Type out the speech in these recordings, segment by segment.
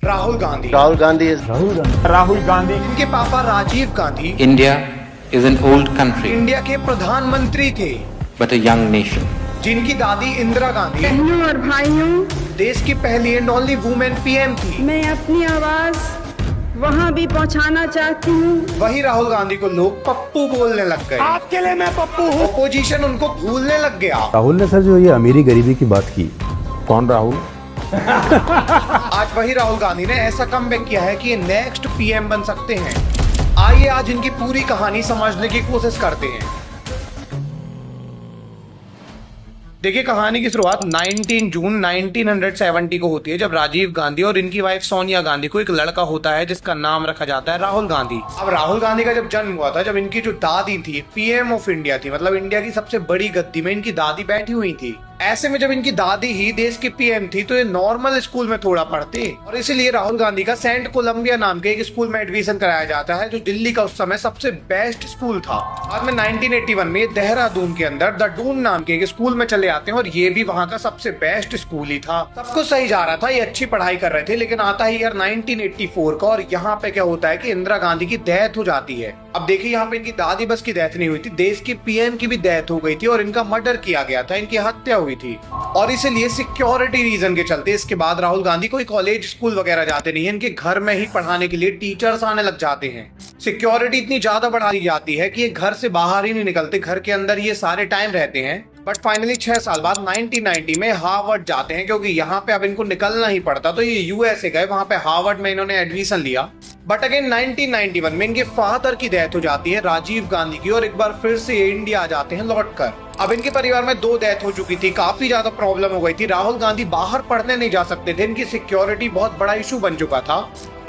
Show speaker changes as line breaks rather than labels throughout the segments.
Rahul Gandhi.
Rahul Gandhi is
Rahul Gandhi.
इनके पापा Rajiv Gandhi
India is an old country,
India के प्रधानमंत्री थे,
but a young nation.
जिनकी दादी इंदिरा गांधी
बहनों और भाइयों,
देश की पहली एंड ओनली वुमेन पीएम थी।
मैं अपनी आवाज वहाँ भी पहुँचाना चाहती हूँ।
वही राहुल गांधी को लोग पप्पू बोलने लग गए।
आपके लिए मैं पप्पू हूँ।
ओपोजिशन उनको भूलने लग गया।
राहुल ने सर जो ये अमीरी गरीबी की बात की, कौन राहुल?
आज वही राहुल गांधी ने ऐसा कमबैक किया है कि ये नेक्स्ट पीएम बन सकते हैं। आइए आज इनकी पूरी कहानी समझने की कोशिश करते हैं। देखिए, कहानी की शुरुआत 19 जून 1970 को होती है, जब राजीव गांधी और इनकी वाइफ सोनिया गांधी को एक लड़का होता है जिसका नाम रखा जाता है राहुल गांधी। अब राहुल गांधी का जब जन्म हुआ था, जब इनकी जो दादी थी पीएम ऑफ इंडिया थी, मतलब इंडिया की सबसे बड़ी गद्दी में इनकी दादी बैठी हुई थी। ऐसे में जब इनकी दादी ही देश की पीएम थी तो ये नॉर्मल स्कूल में थोड़ा पढ़ते, और इसीलिए राहुल गांधी का सेंट कोलंबिया नाम के एक स्कूल में एडमिशन कराया जाता है, जो दिल्ली का उस समय सबसे बेस्ट स्कूल था। बाद में 1981 में देहरादून के अंदर द डून नाम के एक स्कूल में चले आते हैं, और ये भी वहाँ का सबसे बेस्ट स्कूल ही था। सब कुछ सही जा रहा था, ये अच्छी पढ़ाई कर रहे थे। लेकिन आता है ईयर 1984 का, और यहाँ पे क्या होता है कि इंदिरा गांधी की डेथ हो जाती है। अब देखिए, यहाँ पे इनकी दादी बस की डेथ नहीं हुई थी, देश की पीएम की भी डेथ हो गई थी, और इनका मर्डर किया गया था, इनकी हत्या हुई थी। और इसलिए सिक्योरिटी रीजन के चलते इसके बाद राहुल गांधी कोई कॉलेज स्कूल वगैरह जाते नहीं है, इनके घर में ही पढ़ाने के लिए टीचर्स आने लग जाते हैं। सिक्योरिटी इतनी ज्यादा बढ़ा दी जाती है कि ये घर से बाहर ही नहीं निकलते, घर के अंदर ये सारे टाइम रहते हैं। बट फाइनली 6 साल बाद 1990 में हार्वर्ड जाते हैं, क्योंकि यहाँ पे अब इनको निकलना ही पड़ता, तो ये यूएसए गए, वहां पे हार्वर्ड में इन्होंने एडमिशन लिया। बट अगेन 1991 में इनके फादर की डेथ हो जाती है राजीव गांधी की, और एक बार फिर से इंडिया आ जाते हैं लौटकर। अब इनके परिवार में 2 डेथ हो चुकी थी, काफी ज्यादा प्रॉब्लम हो गई थी, राहुल गांधी बाहर पढ़ने नहीं जा सकते थे, इनकी सिक्योरिटी बहुत बड़ा इशू बन चुका था।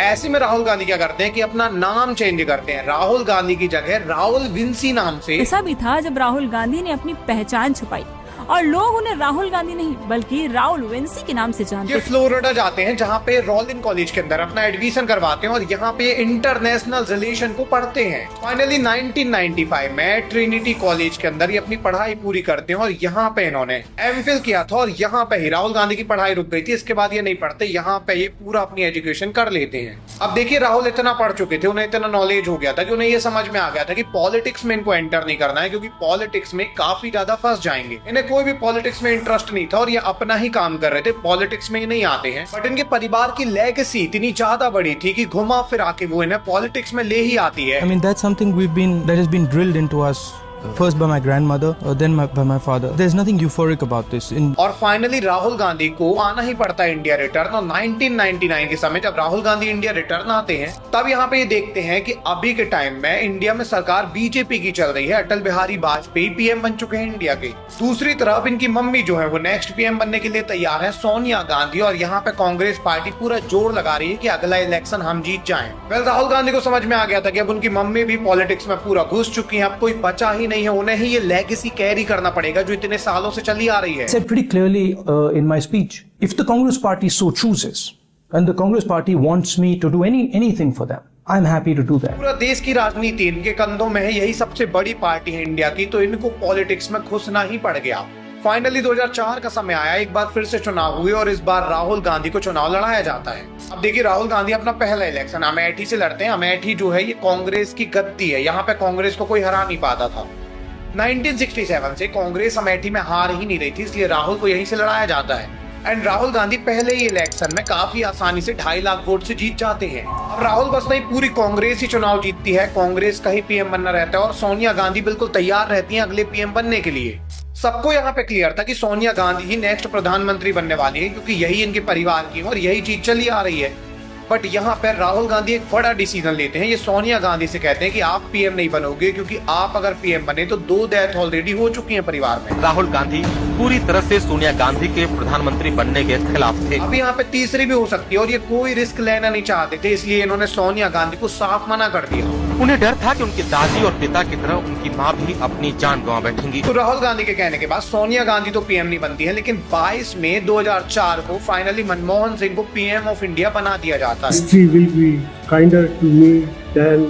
ऐसे में राहुल गांधी क्या करते हैं कि अपना नाम चेंज करते हैं, राहुल गांधी की जगह राहुल विंसी नाम से।
ऐसा भी था जब राहुल गांधी ने अपनी पहचान छुपाई और लोग उन्हें राहुल गांधी नहीं बल्कि राहुल विंसी के नाम से जानते
ये
थे।
फ्लोरिडा जाते हैं, जहाँ पे रोलिन कॉलेज के अंदर अपना एडमिशन करवाते हैं, और यहाँ पे इंटरनेशनल रिलेशन को पढ़ते हैं। फाइनली 1995 में ट्रिनिटी कॉलेज के अंदर ये अपनी पढ़ाई पूरी करते हैं, और यहाँ पे इन्होंने एमफिल किया था, और यहाँ पे ही राहुल गांधी की पढ़ाई रुक गई थी। इसके बाद ये नहीं पढ़ते, यहाँ पे ये पूरा अपनी एजुकेशन कर लेते हैं। अब देखिए, राहुल इतना पढ़ चुके थे, उन्हें इतना नॉलेज हो गया था कि उन्हें ये समझ में आ गया था कि पॉलिटिक्स में इनको एंटर नहीं करना है, क्योंकि पॉलिटिक्स में काफी ज्यादा फंस जाएंगे। इन्हें कोई भी पॉलिटिक्स में इंटरेस्ट नहीं था, और ये अपना ही काम कर रहे थे, पॉलिटिक्स में नहीं आते हैं। बट इनके परिवार की लेगेसी इतनी ज्यादा बड़ी थी कि घुमा फिरा के वो इन्हें पॉलिटिक्स में ले ही आती है।
I mean, that's something that has been drilled into us. First by my grandmother, then by my father. There's nothing euphoric about this.
और फाइनली राहुल गांधी को आना ही पड़ता है इंडिया रिटर्न, और 1999 के समय जब राहुल गांधी इंडिया रिटर्न आते हैं, तब यहाँ पे ये देखते हैं कि अभी के टाइम में इंडिया में सरकार बीजेपी की चल रही है। अटल बिहारी वाजपेयी पीएम बन चुके हैं इंडिया के। दूसरी तरफ इनकी मम्मी जो है वो नेक्स्ट पीएम बनने के लिए तैयार है, सोनिया गांधी, और यहाँ पे कांग्रेस पार्टी पूरा जोर लगा रही है कि अगला इलेक्शन हम जीत जाएं। वेल, राहुल गांधी को समझ में आ गया था कि अब उनकी मम्मी भी पॉलिटिक्स में पूरा घुस चुकी है, अब कोई बचा ही नहीं है, उन्हें ही ये लेगेसी कैरी करना पड़ेगा जो इतने सालों से चली आ रही है।
I said pretty clearly in my speech, if the Congress party so chooses, and the Congress party wants me to do anything for them, I'm happy to do that.
पूरा देश की राजनीति इनके कंधों में है, यही सबसे बड़ी पार्टी है इंडिया की, तो इनको पॉलिटिक्स में घुसना ही पड़ गया। फाइनली 2004 का समय आया, एक बार फिर से चुनाव हुए, और इस बार राहुल गांधी को चुनाव लड़ाया जाता है। अब देखिए, राहुल गांधी अपना पहला इलेक्शन अमेठी से लड़ते हैं। अमेठी जो है ये कांग्रेस की गद्दी है, यहाँ पे कांग्रेस को कोई हरा नहीं पाता था। 1967 से कांग्रेस अमेठी में हार ही नहीं रही थी, इसलिए राहुल को यहीं से लड़ाया जाता है। एंड राहुल गांधी पहले ही इलेक्शन में काफी आसानी से 2.5 लाख वोट से जीत जाते हैं। अब राहुल बस नहीं, पूरी कांग्रेस ही चुनाव जीतती है, कांग्रेस का ही पीएम बनना रहता है, और सोनिया गांधी बिल्कुल तैयार रहती हैं अगले पीएम बनने के लिए। सबको यहाँ पे क्लियर था कि सोनिया गांधी ही नेक्स्ट प्रधानमंत्री बनने वाली है, क्योंकि यही इनके परिवार की और यही चीज चली आ रही है। बट यहाँ पर राहुल गांधी एक बड़ा डिसीजन लेते हैं, ये सोनिया गांधी से कहते हैं कि आप पीएम नहीं बनोगे, क्योंकि आप अगर पीएम बने तो 2 डेथ ऑलरेडी हो चुकी हैं परिवार में।
राहुल गांधी पूरी तरह से सोनिया गांधी के प्रधानमंत्री बनने के खिलाफ थे।
अब यहाँ पे तीसरी भी हो सकती है, और ये कोई रिस्क लेना नहीं चाहते थे, इसलिए इन्होंने सोनिया गांधी को साफ मना कर दिया।
उन्हें डर था कि उनकी दादी और पिता की तरह उनकी मां भी अपनी जान गंवा बैठेंगी।
तो राहुल गांधी के कहने के बाद सोनिया गांधी तो पीएम नहीं बनती है, लेकिन 22 मई 2004 को फाइनली मनमोहन सिंह को पीएम ऑफ इंडिया बना दिया जाता है।
History will be kinder to me than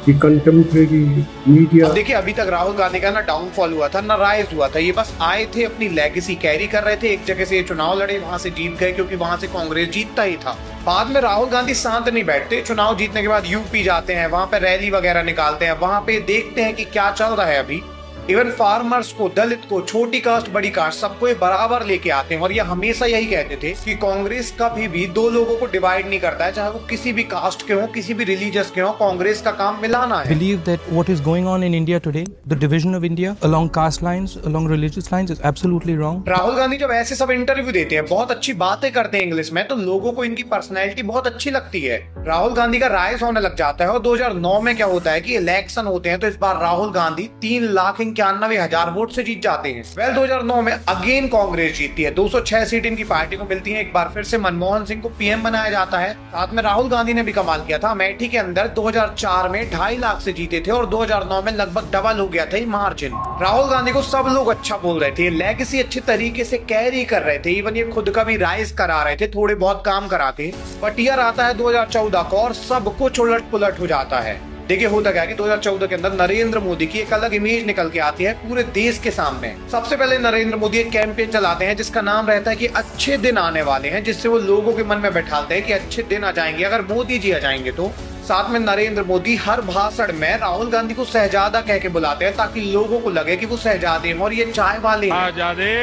कि कंटेम्प्रेरी मीडिया।
अब देखिए, अभी तक राहुल गांधी का ना डाउनफॉल हुआ था ना राइज हुआ था। ये बस आए थे, अपनी लेगेसी कैरी कर रहे थे। एक जगह से ये चुनाव लड़े, वहां से जीत गए क्योंकि वहां से कांग्रेस जीतता ही था। बाद में राहुल गांधी शांत नहीं बैठते, चुनाव जीतने के बाद यूपी जाते हैं, वहां पे रैली वगैरह निकालते हैं, वहां पे देखते हैं कि क्या चल रहा है। अभी इवन फार्मर्स को, दलित को, छोटी कास्ट बड़ी कास्ट सबको ये बराबर लेके आते हैं। और ये हमेशा यही कहते थे कि कांग्रेस कभी भी दो लोगों को डिवाइड नहीं करता है, चाहे वो किसी भी कास्ट के हो, किसी भी रिलीजियस के हो। कांग्रेस का काम मिलाना है।
Believe that what is going on in India today, the division of India along caste lines, along religious lines, is absolutely wrong.
Rahul Gandhi जब ऐसे सब इंटरव्यू देते हैं, बहुत अच्छी बातें करते हैं इंग्लिश में, तो लोगों को इनकी पर्सनैलिटी बहुत अच्छी लगती है। राहुल गांधी का राइज होने लग जाता है। और 2009 में क्या होता है कि इलेक्शन होते हैं, तो इस बार राहुल गांधी 3,91,000 वोट से जीत जाते हैं। 2009 में अगेन कांग्रेस जीतती है, 206 सीट इनकी पार्टी को मिलती है। एक बार फिर से मनमोहन सिंह को पीएम बनाया जाता है। साथ में राहुल गांधी ने भी कमाल किया था। अमेठी के अंदर 2004 में 2.5 लाख से जीते थे और 2009 में लगभग डबल हो गया था ये मार्जिन। राहुल गांधी को सब लोग अच्छा बोल रहे थे, लेगेसी अच्छे तरीके से कैरी कर रहे थे। इवन ये खुद का भी राइज करा रहे थे, थोड़े बहुत काम करा के। बट ईयर आता है 2014 को और सब कुछ उलट पुलट हो जाता है। देखिए, होता क्या कि 2014 के अंदर नरेंद्र मोदी की एक अलग इमेज निकल के आती है पूरे देश के सामने। सबसे पहले नरेंद्र मोदी एक कैंपेन चलाते हैं जिसका नाम रहता है कि अच्छे दिन आने वाले हैं, जिससे वो लोगों के मन में बैठाते हैं कि अच्छे दिन आ जाएंगे अगर मोदी जी आ जाएंगे तो। साथ में नरेंद्र मोदी हर भाषण में राहुल गांधी को शहजादा कह के बुलाते हैं ताकि लोगों को लगे कि वो शहजादे हैं और ये चाय वाले हैं।
शहजादे,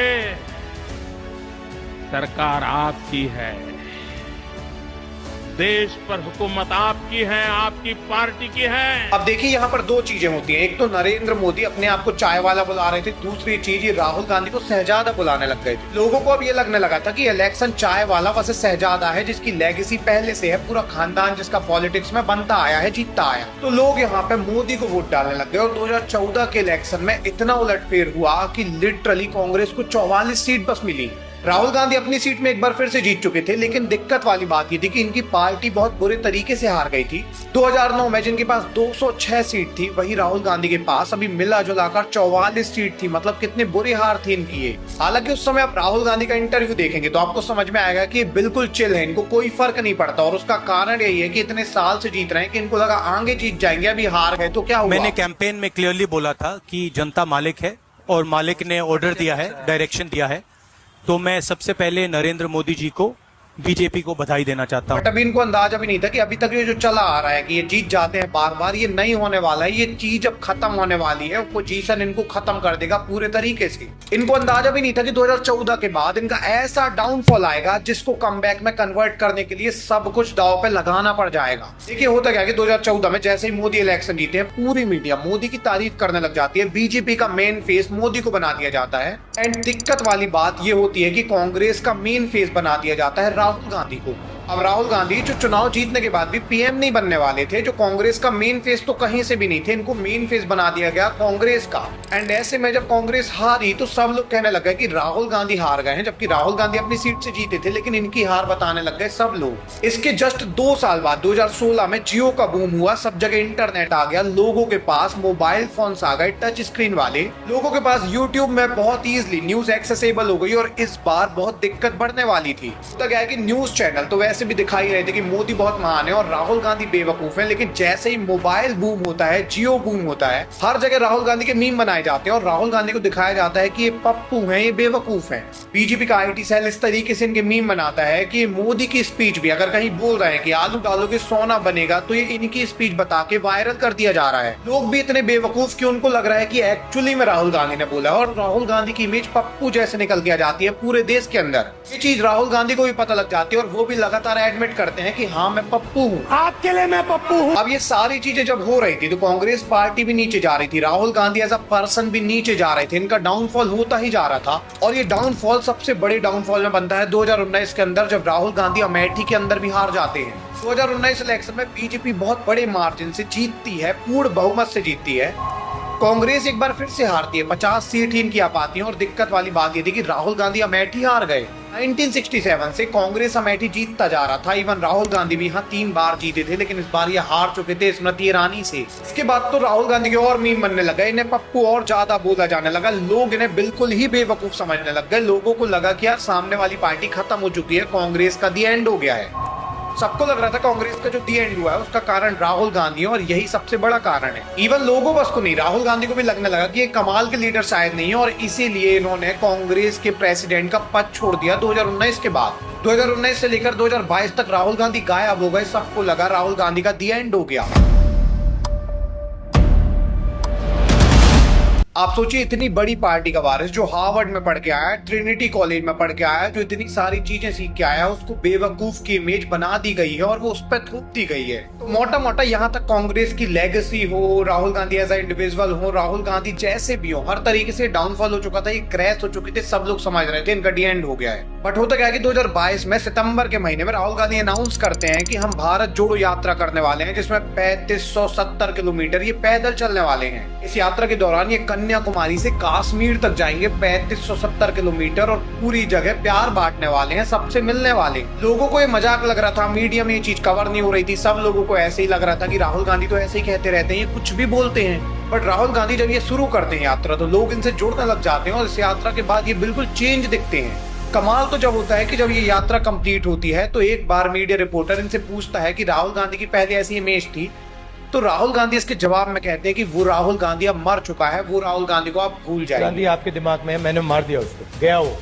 सरकार आपकी है, देश पर हुकूमत आपकी है, आपकी पार्टी की है।
अब देखिए, यहाँ पर दो चीजें होती हैं। एक तो नरेंद्र मोदी अपने आप को चाय वाला बुला रहे थे, दूसरी चीज ये राहुल गांधी को शहजादा बुलाने लग गए थे। लोगों को अब ये लगने लगा था कि इलेक्शन चाय वाला वैसे शहजादा है, जिसकी लेगेसी पहले से है, पूरा खानदान जिसका पॉलिटिक्स में बनता आया है, जीतता आया। तो लोग यहाँ पे मोदी को वोट डालने लग गए और 2014 के इलेक्शन में इतना उलटफेर हुआ कि लिटरली कांग्रेस को 44 सीट बस मिली। राहुल गांधी अपनी सीट में एक बार फिर से जीत चुके थे, लेकिन दिक्कत वाली बात ये थी कि इनकी पार्टी बहुत बुरे तरीके से हार गई थी। 2009 में जिनके पास 206 सीट थी, वही राहुल गांधी के पास अभी मिला जुलाकर 44 सीट थी। मतलब कितनी बुरी हार थी इनकी ये। हालांकि उस समय आप राहुल गांधी का इंटरव्यू देखेंगे तो आपको समझ में आएगा कि बिल्कुल चिल है, इनको कोई फर्क नहीं पड़ता। और उसका कारण यही है कि इतने साल से जीत रहे हैं कि इनको लगा आगे जीत जाएंगे, अभी हार गए तो क्या हुआ।
मैंने कैंपेन में क्लियरली बोला था कि जनता मालिक है और मालिक ने ऑर्डर दिया है, डायरेक्शन दिया है। तो मैं सबसे पहले नरेंद्र मोदी जी को, बीजेपी को बधाई देना चाहता हूँ।
बट अभी इनको अंदाजा भी नहीं था कि अभी तक ये जो चला आ रहा है कि ये जीत जाते हैं बार बार, ये नहीं होने वाला है। ये चीज अब खत्म होने वाली है, पोजीशन इनको खत्म कर देगा पूरे तरीके से। इनको अंदाजा भी नहीं था कि 2014 के बाद इनका ऐसा डाउनफॉल आएगा जिसको कमबैक में कन्वर्ट करने के लिए सब कुछ दांव पे लगाना पड़ जाएगा। देखिए, होता क्या कि 2014 में जैसे ही मोदी इलेक्शन जीते हैं, पूरी मीडिया मोदी की तारीफ करने लग जाती है। बीजेपी का मेन फेस मोदी को बना दिया जाता है। एंड दिक्कत वाली बात ये होती है कि कांग्रेस का मेन फेस बना दिया जाता है राहुल गांधी को। अब राहुल गांधी जो चुनाव जीतने के बाद भी पीएम नहीं बनने वाले थे, जो कांग्रेस का मेन फेस तो कहीं से भी नहीं थे, इनको मेन फेस बना दिया गया कांग्रेस का। एंड ऐसे में जब कांग्रेस हारी तो सब लोग कहने लग गए कि राहुल गांधी हार गए हैं, जबकि राहुल गांधी अपनी सीट से जीते थे, लेकिन इनकी हार बताने लग गए सब लोग। इसके जस्ट 2 साल बाद 2016 में जियो का बूम हुआ, सब जगह इंटरनेट आ गया, लोगों के पास मोबाइल फोन्स आ गए टच स्क्रीन वाले, लोगों के पास यूट्यूब में बहुत इजीली न्यूज एक्सेसिबल हो गई। और इस बार बहुत दिक्कत बढ़ने वाली थी। तो क्या है कि न्यूज चैनल तो वैसे भी दिखाई रहे थे कि मोदी बहुत महान है और राहुल गांधी बेवकूफ है, लेकिन जैसे ही मोबाइल बूम होता है, जियो बूम होता है, हर जगह राहुल गांधी के मीम बनाए जाते हैं और राहुल गांधी को दिखाया जाता है कि ये पप्पू हैं, ये बेवकूफ हैं। बीजेपी का आईटी सेल इस तरीके से इनके मीम बनाता है कि मोदी की स्पीच भी अगर कहीं बोल रहे हैं कि आलू डालोगे सोना बनेगा, तो ये इनकी स्पीच बता के वायरल कर दिया जा रहा है। लोग भी इतने बेवकूफ कि उनको लग रहा है कि एक्चुअली में राहुल गांधी ने बोला, और राहुल गांधी की इमेज पप्पू जैसे निकल के आ जाती है पूरे देश के अंदर। ये चीज राहुल गांधी को भी पता लग जाती है और वो भी लगातार एडमिट करते हैं कि हाँ, मैं पप्पू हूँ, आपके लिए मैं पप्पू हूँ। अब ये सारी चीजें जब हो रही थी तो कांग्रेस पार्टी भी नीचे जा रही थी, Rahul Gandhi as a person भी नीचे जा रहे थे, इनका डाउनफॉल होता ही जा रहा था। और ये डाउनफॉल सबसे बड़े डाउनफॉल में बनता है 2019 के अंदर, जब राहुल गांधी अमेठी के अंदर भी हार जाते हैं। 2019 इलेक्शन में बीजेपी बहुत बड़े मार्जिन से जीतती है, पूर्ण बहुमत से जीतती है। कांग्रेस एक बार फिर से हारती है, 50 सीट ही इनकी आ पाती है। और दिक्कत वाली बात ये थी कि राहुल गांधी अमेठी हार गए। 1967 से कांग्रेस अमेठी जीतता जा रहा था। इवन राहुल गांधी भी यहाँ 3 बार जीते थे, लेकिन इस बार ये हार चुके थे स्मृति ईरानी से। इसके बाद तो राहुल गांधी के और मीम बनने लगा, इन्हें पप्पू और ज्यादा बोला जाने लगा, लोग इन्हें बिल्कुल ही बेवकूफ समझने लग गए। लोगों को लगा कि यार सामने वाली पार्टी खत्म हो चुकी है, कांग्रेस का दी एंड हो गया है। सबको लग रहा था कांग्रेस का जो दी एंड हुआ है उसका कारण राहुल गांधी है और यही सबसे बड़ा कारण है। इवन लोगों बस को नहीं, राहुल गांधी को भी लगने लगा कि ये कमाल के लीडर शायद नहीं है और इसीलिए इन्होंने कांग्रेस के प्रेसिडेंट का पद छोड़ दिया 2019 के बाद। 2019 से लेकर 2022 तक राहुल गांधी गायब हो गए। सबको लगा राहुल गांधी का दी एंड हो गया। आप सोचिए, इतनी बड़ी पार्टी का वारिस जो हार्वर्ड में पढ़ के आया है, ट्रिनिटी कॉलेज में पढ़ के आया है, जो इतनी सारी चीजें सीख के आया है, उसको बेवकूफ की इमेज बना दी गई है और वो उस पर थूक दी गई है। तो मोटा मोटा यहाँ तक कांग्रेस की लेगेसी हो, Rahul Gandhi as a individual हो, राहुल गांधी जैसे भी हो, हर तरीके से डाउनफॉल हो चुका था, ये क्रैश हो चुकी थी। सब लोग समझ रहे थे इनका डी एंड हो गया है। बट होता क्या है कि 2022 में सितंबर के महीने में राहुल गांधी अनाउंस करते हैं कि हम भारत जोड़ो यात्रा करने वाले हैं, जिसमें 3570 किलोमीटर ये पैदल चलने वाले हैं। इस यात्रा के दौरान ये कन्याकुमारी से कश्मीर तक जाएंगे 3570 किलोमीटर और पूरी जगह प्यार बांटने वाले हैं, सबसे मिलने वाले। लोगों को ये मजाक लग रहा था, मीडिया में ये चीज कवर नहीं हो रही थी। सब लोगों को ऐसे ही लग रहा था कि राहुल गांधी तो ऐसे ही कहते रहते हैं, ये कुछ भी बोलते हैं। बट राहुल गांधी जब ये शुरू करते हैं यात्रा तो लोग इनसे जुड़ने लग जाते हैं और इस यात्रा के बाद ये बिल्कुल चेंज दिखते हैं। कमाल तो जब होता है कि जब ये यात्रा कंप्लीट होती है तो एक बार मीडिया रिपोर्टर इनसे पूछता है कि राहुल गांधी की पहले ऐसी इमेज थी, तो राहुल गांधी इसके जवाब में कहते हैं कि वो राहुल गांधी अब मर चुका है, वो राहुल गांधी को आप भूल जाइए।
गांधी आपके दिमाग में है, मैंने मार दिया उसको, गया वो।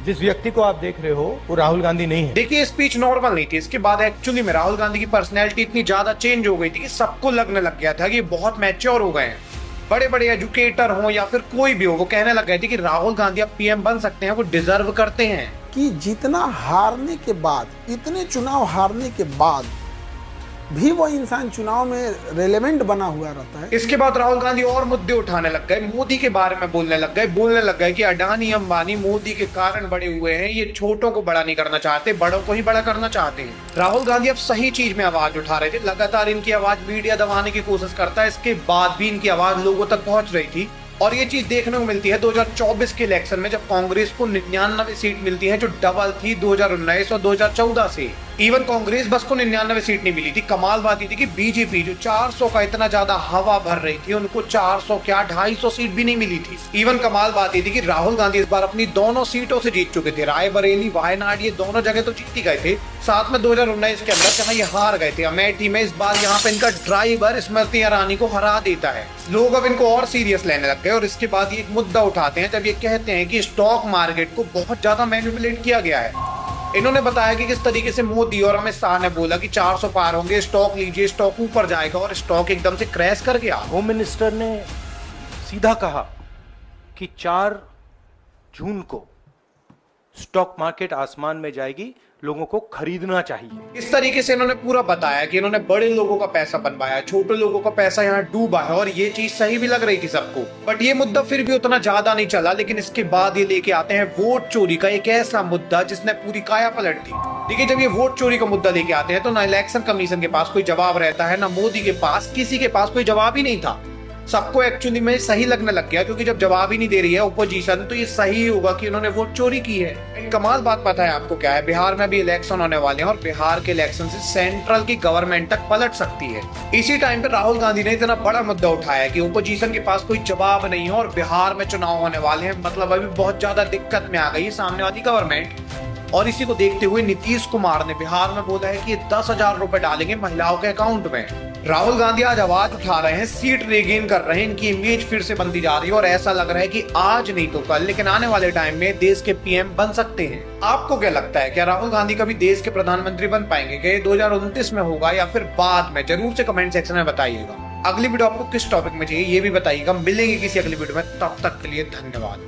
जिस व्यक्ति को आप देख रहे हो वो राहुल गांधी नहीं है।
देखिए, स्पीच नॉर्मल नहीं थी। इसके बाद एक्चुअली में राहुल गांधी की पर्सनैलिटी इतनी ज्यादा चेंज हो गई थी कि सबको लगने लग गया था कि बहुत मैच्योर हो गए हैं। बड़े बड़े एजुकेटर हो या फिर कोई भी हो, वो कहने लग गए थे कि राहुल गांधी अब पीएम बन सकते हैं, वो डिजर्व करते हैं।
कि जितना हारने के बाद, इतने चुनाव हारने के बाद भी वो इंसान चुनाव में रेलेवेंट बना हुआ रहता है।
इसके बाद राहुल गांधी और मुद्दे उठाने लग गए, मोदी के बारे में बोलने लग गए कि अडानी अंबानी मोदी के कारण बड़े हुए हैं, ये छोटों को बड़ा नहीं करना चाहते, बड़ों को ही बड़ा करना चाहते हैं। राहुल गांधी अब सही चीज में आवाज उठा रहे थे। लगातार इनकी आवाज मीडिया दबाने की कोशिश करता है, इसके बाद भी इनकी आवाज लोगों तक पहुंच रही थी। और ये चीज देखने को मिलती है 2024 के इलेक्शन में, जब कांग्रेस को 99 सीट मिलती है, जो डबल थी 2019 और 2014 से। इवन कांग्रेस बस को 99 सीट नहीं मिली थी। कमाल बात ये थी कि बीजेपी जो 400 का इतना ज्यादा हवा भर रही थी, उनको 400 क्या 250 सीट भी नहीं मिली थी। इवन कमाल बात ये थी कि राहुल गांधी इस बार अपनी दोनों सीटों से जीत चुके थे। रायबरेली, वायनाड, ये दोनों जगह तो जीत ही गए थे। साथ में 2019 के अंदर जहाँ ये हार गए थे अमेठी में, इस बार यहाँ पे इनका ड्राइवर स्मृति ईरानी को हरा देता है। लोग अब इनको और सीरियस लेने लग गए और इसके बाद ये एक मुद्दा उठाते हैं जब ये कहते हैं कि स्टॉक मार्केट को बहुत ज्यादा मैनिपुलेट किया गया है। इन्होंने बताया कि किस तरीके से मोदी और अमित शाह ने बोला कि 400 पार होंगे, स्टॉक लीजिए, स्टॉक ऊपर जाएगा, और स्टॉक एकदम से क्रैश कर गया।
होम मिनिस्टर ने सीधा कहा कि 4 जून को स्टॉक मार्केट आसमान में जाएगी, लोगों को खरीदना चाहिए।
इस तरीके से इन्होंने पूरा बताया कि इन्होंने बड़े लोगों का पैसा बनवाया, छोटे लोगों का पैसा यहाँ डूबा है, और ये चीज सही भी लग रही थी सबको। बट ये मुद्दा फिर भी उतना ज्यादा नहीं चला। लेकिन इसके बाद ये लेके आते हैं वोट चोरी का एक ऐसा मुद्दा जिसने पूरी काया पलट दी। देखिए, जब ये वोट चोरी का मुद्दा लेके आते हैं तो ना इलेक्शन कमीशन के पास कोई जवाब रहता है, ना मोदी के पास, किसी के पास कोई जवाब ही नहीं था। सबको एक्चुअली में सही लगने लग गया, क्योंकि जब जवाब ही नहीं दे रही है ओपोजिशन, तो ये सही होगा कि उन्होंने वोट चोरी की है। कमाल बात पता है आपको क्या है? बिहार में भी इलेक्शन होने वाले हैं और बिहार के इलेक्शन से सेंट्रल की गवर्नमेंट तक पलट सकती है। इसी टाइम पे राहुल गांधी ने इतना बड़ा मुद्दा उठाया कि ओपोजिशन के पास कोई जवाब नहीं है और बिहार में चुनाव होने वाले हैं, मतलब अभी बहुत ज्यादा दिक्कत में आ गई है सामने वाली गवर्नमेंट। और इसी को देखते हुए नीतीश कुमार ने बिहार में बोला है कि 10,000 रुपए डालेंगे महिलाओं के अकाउंट में। राहुल गांधी आज आवाज उठा रहे हैं, सीट रिगेन कर रहे हैं, इनकी इमेज फिर से बनती जा रही है और ऐसा लग रहा है कि आज नहीं तो कल, लेकिन आने वाले टाइम में देश के पीएम बन सकते हैं। आपको क्या लगता है, क्या राहुल गांधी कभी देश के प्रधानमंत्री बन पाएंगे? क्या ये 2029 में होगा या फिर बाद में? जरूर से कमेंट सेक्शन में बताइएगा। अगली वीडियो आपको किस टॉपिक में चाहिए ये भी बताइएगा। मिलेंगे किसी अगली वीडियो में, तब तक के लिए धन्यवाद।